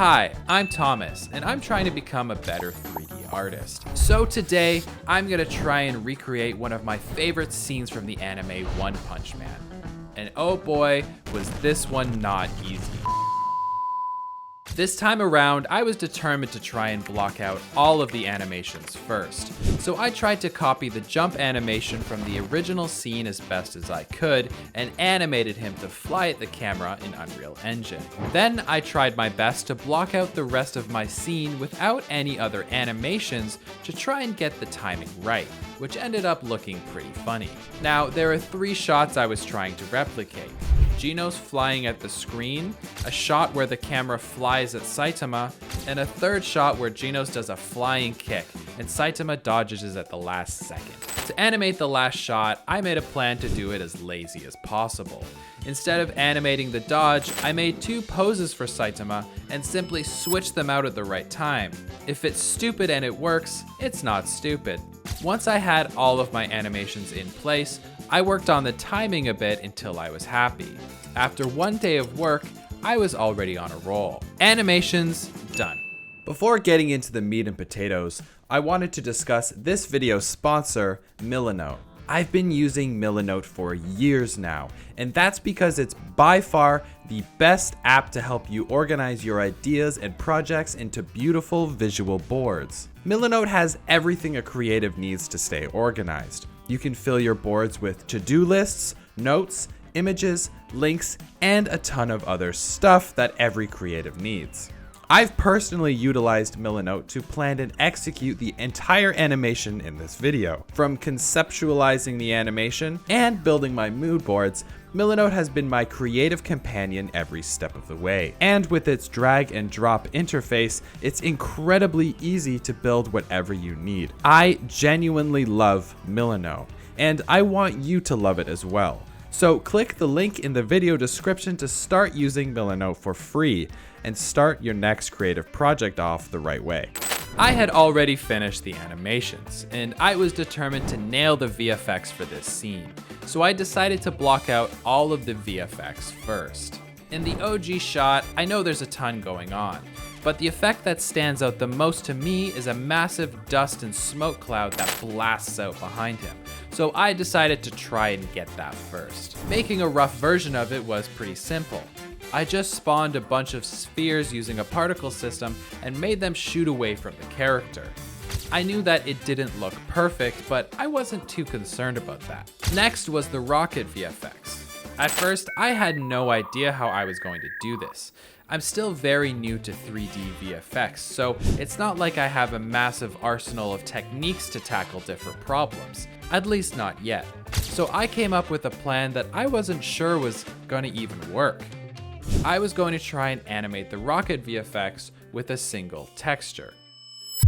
Hi, I'm Thomas, and I'm trying to become a better 3D artist. So today, I'm gonna try and recreate one of my favorite scenes from the anime One Punch Man. And oh boy, was this one not easy. This time around, I was determined to try and block out all of the animations first. So I tried to copy the jump animation from the original scene as best as I could and animated him to fly at the camera in Unreal Engine. Then I tried my best to block out the rest of my scene without any other animations to try and get the timing right, which ended up looking pretty funny. Now, there are 3 shots I was trying to replicate. Genos flying at the screen, a shot where the camera flies at Saitama, and a 3rd shot where Genos does a flying kick and Saitama dodges it at the last second. To animate the last shot, I made a plan to do it as lazy as possible. Instead of animating the dodge, I made 2 poses for Saitama and simply switched them out at the right time. If it's stupid and it works, it's not stupid. Once I had all of my animations in place, I worked on the timing a bit until I was happy. After 1 day of work, I was already on a roll. Animations done. Before getting into the meat and potatoes, I wanted to discuss this video's sponsor, Milanote. I've been using Milanote for years now, and that's because it's by far the best app to help you organize your ideas and projects into beautiful visual boards. Milanote has everything a creative needs to stay organized. You can fill your boards with to-do lists, notes, images, links, and a ton of other stuff that every creative needs. I've personally utilized Milanote to plan and execute the entire animation in this video. From conceptualizing the animation and building my mood boards, Milanote has been my creative companion every step of the way. And with its drag and drop interface, it's incredibly easy to build whatever you need. I genuinely love Milanote, and I want you to love it as well. So click the link in the video description to start using Milanote for free and start your next creative project off the right way. I had already finished the animations, and I was determined to nail the VFX for this scene, so I decided to block out all of the VFX first. In the OG shot, I know there's a ton going on, but the effect that stands out the most to me is a massive dust and smoke cloud that blasts out behind him. So I decided to try and get that first. Making a rough version of it was pretty simple. I just spawned a bunch of spheres using a particle system and made them shoot away from the character. I knew that it didn't look perfect, but I wasn't too concerned about that. Next was the rocket VFX. At first, I had no idea how I was going to do this. I'm still very new to 3D VFX, so it's not like I have a massive arsenal of techniques to tackle different problems, at least not yet. So I came up with a plan that I wasn't sure was going to even work. I was going to try and animate the rocket VFX with a single texture.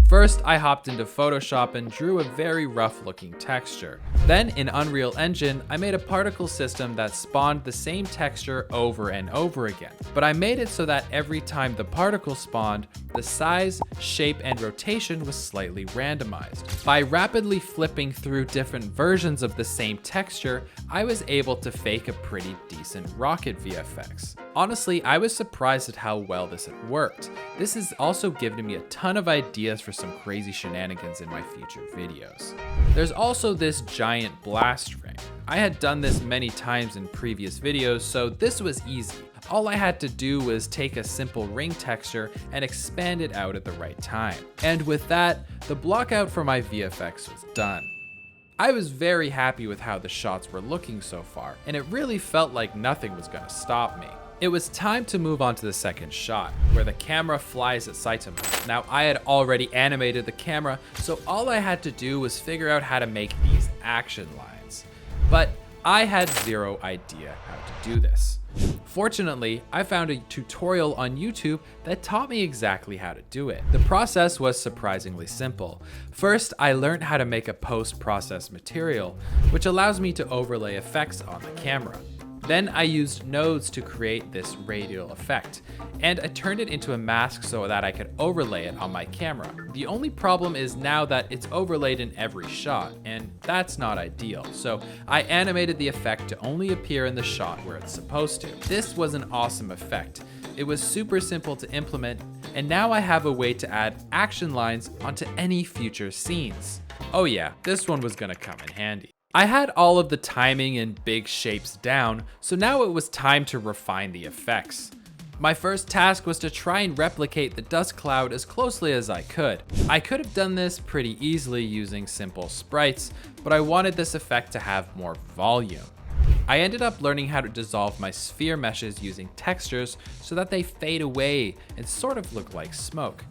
First, I hopped into Photoshop and drew a very rough looking texture. Then in Unreal Engine, I made a particle system that spawned the same texture over and over again. But I made it so that every time the particle spawned, the size, shape, and rotation was slightly randomized. By rapidly flipping through different versions of the same texture, I was able to fake a pretty decent rocket VFX. Honestly, I was surprised at how well this had worked. This has also given me a ton of ideas for some crazy shenanigans in my future videos. There's also this giant blast ring. I had done this many times in previous videos, so this was easy. All I had to do was take a simple ring texture and expand it out at the right time. And with that, the blockout for my VFX was done. I was very happy with how the shots were looking so far, and it really felt like nothing was gonna stop me. It was time to move on to the second shot, where the camera flies at Saitama. Now, I had already animated the camera, so all I had to do was figure out how to make these action lines. But I had zero idea how to do this. Fortunately, I found a tutorial on YouTube that taught me exactly how to do it. The process was surprisingly simple. First, I learned how to make a post-process material, which allows me to overlay effects on the camera. Then I used nodes to create this radial effect, and I turned it into a mask so that I could overlay it on my camera. The only problem is now that it's overlaid in every shot, and that's not ideal, so I animated the effect to only appear in the shot where it's supposed to. This was an awesome effect. It was super simple to implement, and now I have a way to add action lines onto any future scenes. Oh yeah, this one was gonna come in handy. I had all of the timing and big shapes down, so now it was time to refine the effects. My first task was to try and replicate the dust cloud as closely as I could. I could have done this pretty easily using simple sprites, but I wanted this effect to have more volume. I ended up learning how to dissolve my sphere meshes using textures so that they fade away and sort of look like smoke.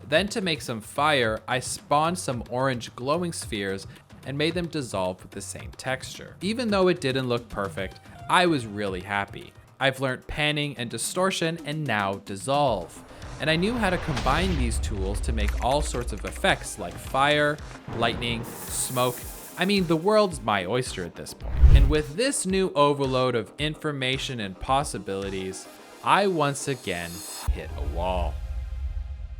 Then to make some fire, I spawned some orange glowing spheres and made them dissolve with the same texture. Even though it didn't look perfect, I was really happy. I've learned panning and distortion and now dissolve. And I knew how to combine these tools to make all sorts of effects like fire, lightning, smoke. I mean, the world's my oyster at this point. And with this new overload of information and possibilities, I once again hit a wall.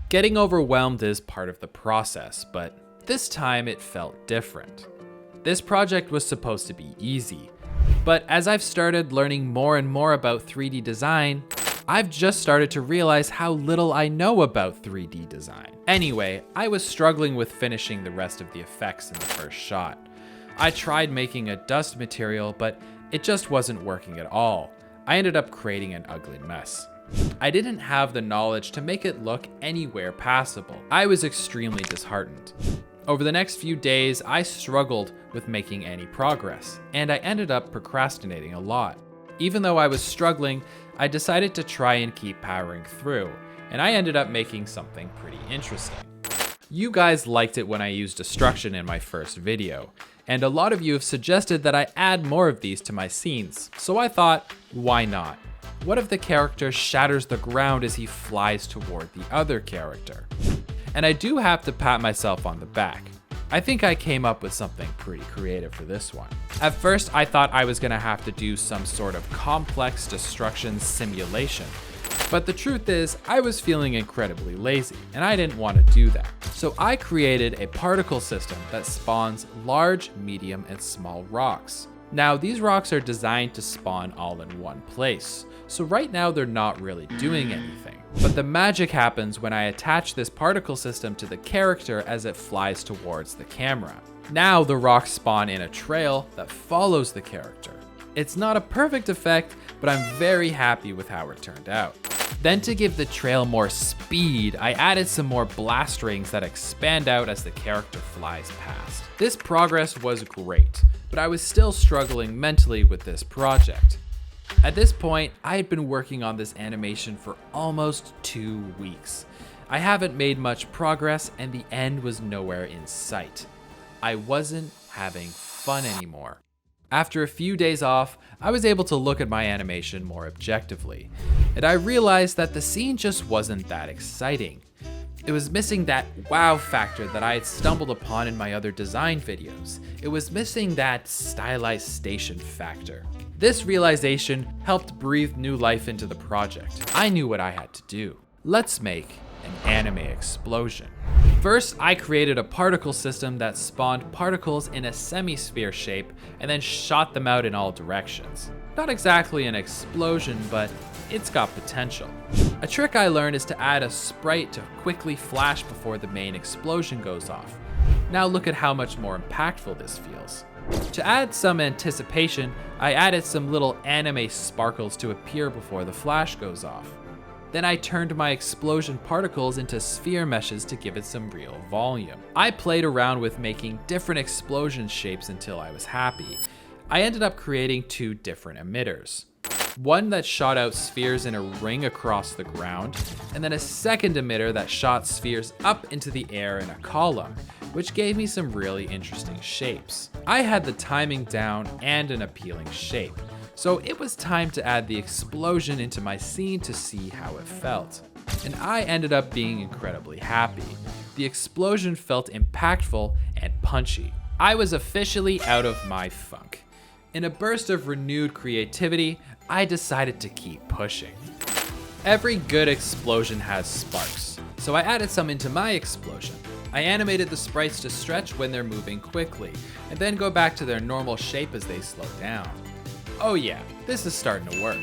Getting overwhelmed is part of the process, but this time it felt different. This project was supposed to be easy, but as I've started learning more and more about 3D design, I've just started to realize how little I know about 3D design. Anyway, I was struggling with finishing the rest of the effects in the first shot. I tried making a dust material, but it just wasn't working at all. I ended up creating an ugly mess. I didn't have the knowledge to make it look anywhere passable. I was extremely disheartened. Over the next few days, I struggled with making any progress, and I ended up procrastinating a lot. Even though I was struggling, I decided to try and keep powering through, and I ended up making something pretty interesting. You guys liked it when I used destruction in my first video, and a lot of you have suggested that I add more of these to my scenes, so I thought, why not? What if the character shatters the ground as he flies toward the other character? And I do have to pat myself on the back. I think I came up with something pretty creative for this one. At first, I thought I was gonna have to do some sort of complex destruction simulation. But the truth is, I was feeling incredibly lazy, and I didn't want to do that. So I created a particle system that spawns large, medium, and small rocks. Now, these rocks are designed to spawn all in one place, so right now they're not really doing anything. But the magic happens when I attach this particle system to the character as it flies towards the camera. Now the rocks spawn in a trail that follows the character. It's not a perfect effect, but I'm very happy with how it turned out. Then to give the trail more speed, I added some more blast rings that expand out as the character flies past. This progress was great, but I was still struggling mentally with this project. At this point, I had been working on this animation for almost 2 weeks. I haven't made much progress and the end was nowhere in sight. I wasn't having fun anymore. After a few days off, I was able to look at my animation more objectively, and I realized that the scene just wasn't that exciting. It was missing that wow factor that I had stumbled upon in my other design videos. It was missing that stylization factor. This realization helped breathe new life into the project. I knew what I had to do. Let's make an anime explosion. First, I created a particle system that spawned particles in a semi-sphere shape and then shot them out in all directions. Not exactly an explosion, but it's got potential. A trick I learned is to add a sprite to quickly flash before the main explosion goes off. Now look at how much more impactful this feels. To add some anticipation, I added some little anime sparkles to appear before the flash goes off. Then I turned my explosion particles into sphere meshes to give it some real volume. I played around with making different explosion shapes until I was happy. I ended up creating 2 different emitters. One that shot out spheres in a ring across the ground, and then a second emitter that shot spheres up into the air in a column, which gave me some really interesting shapes. I had the timing down and an appealing shape, so it was time to add the explosion into my scene to see how it felt. And I ended up being incredibly happy. The explosion felt impactful and punchy. I was officially out of my funk. In a burst of renewed creativity, I decided to keep pushing. Every good explosion has sparks, so I added some into my explosion. I animated the sprites to stretch when they're moving quickly, and then go back to their normal shape as they slow down. Oh yeah, this is starting to work.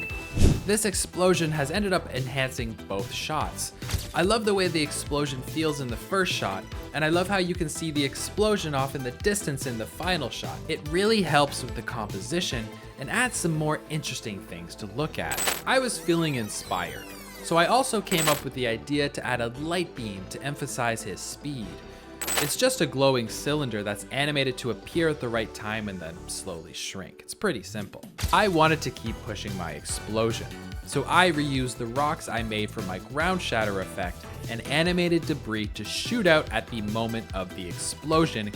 This explosion has ended up enhancing both shots. I love the way the explosion feels in the first shot, and I love how you can see the explosion off in the distance in the final shot. It really helps with the composition and adds some more interesting things to look at. I was feeling inspired, so I also came up with the idea to add a light beam to emphasize his speed. It's just a glowing cylinder that's animated to appear at the right time and then slowly shrink. It's pretty simple. I wanted to keep pushing my explosion, so I reused the rocks I made for my ground shatter effect and animated debris to shoot out at the moment of the explosion,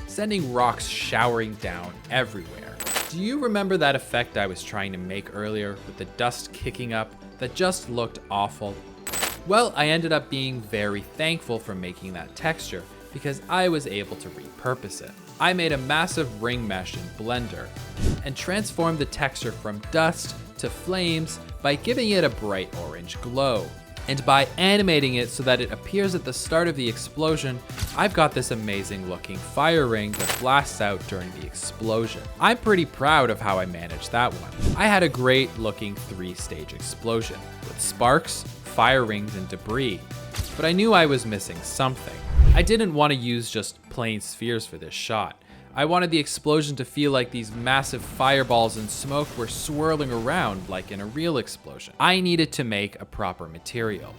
sending rocks showering down everywhere. Do you remember that effect I was trying to make earlier with the dust kicking up that just looked awful? Well, I ended up being very thankful for making that texture, because I was able to repurpose it. I made a massive ring mesh in Blender and transformed the texture from dust to flames by giving it a bright orange glow. And by animating it so that it appears at the start of the explosion, I've got this amazing looking fire ring that blasts out during the explosion. I'm pretty proud of how I managed that one. I had a great looking 3-stage explosion with sparks, fire rings, and debris, but I knew I was missing something. I didn't want to use just plain spheres for this shot. I wanted the explosion to feel like these massive fireballs and smoke were swirling around like in a real explosion. I needed to make a proper material.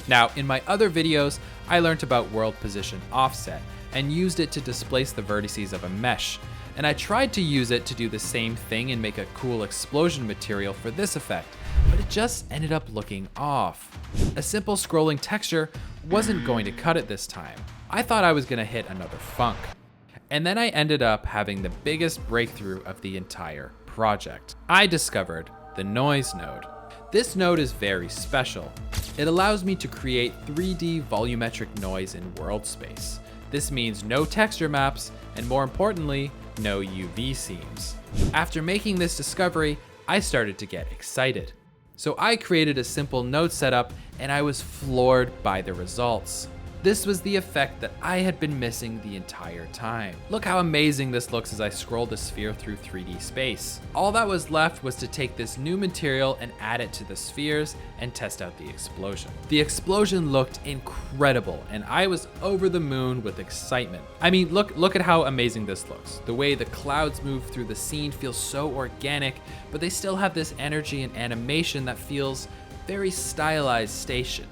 Now, in my other videos, I learned about world position offset and used it to displace the vertices of a mesh. And I tried to use it to do the same thing and make a cool explosion material for this effect, but it just ended up looking off. A simple scrolling texture wasn't going to cut it this time. I thought I was gonna hit another funk. And then I ended up having the biggest breakthrough of the entire project. I discovered the noise node. This node is very special. It allows me to create 3D volumetric noise in world space. This means no texture maps, and more importantly, no UV seams. After making this discovery, I started to get excited. So I created a simple node setup, and I was floored by the results. This was the effect that I had been missing the entire time. Look how amazing this looks as I scroll the sphere through 3D space. All that was left was to take this new material and add it to the spheres and test out the explosion. The explosion looked incredible, and I was over the moon with excitement. I mean, look at how amazing this looks. The way the clouds move through the scene feels so organic, but they still have this energy and animation that feels very stylized station.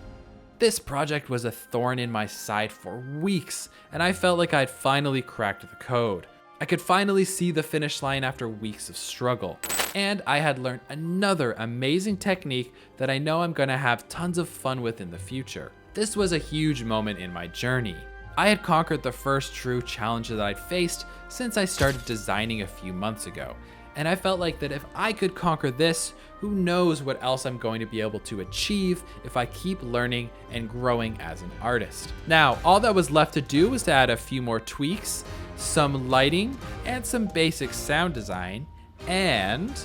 This project was a thorn in my side for weeks, and I felt like I'd finally cracked the code. I could finally see the finish line after weeks of struggle. And I had learned another amazing technique that I know I'm gonna have tons of fun with in the future. This was a huge moment in my journey. I had conquered the first true challenge that I'd faced since I started designing a few months ago. And I felt like that if I could conquer this, who knows what else I'm going to be able to achieve if I keep learning and growing as an artist. Now, all that was left to do was to add a few more tweaks, some lighting, and some basic sound design, and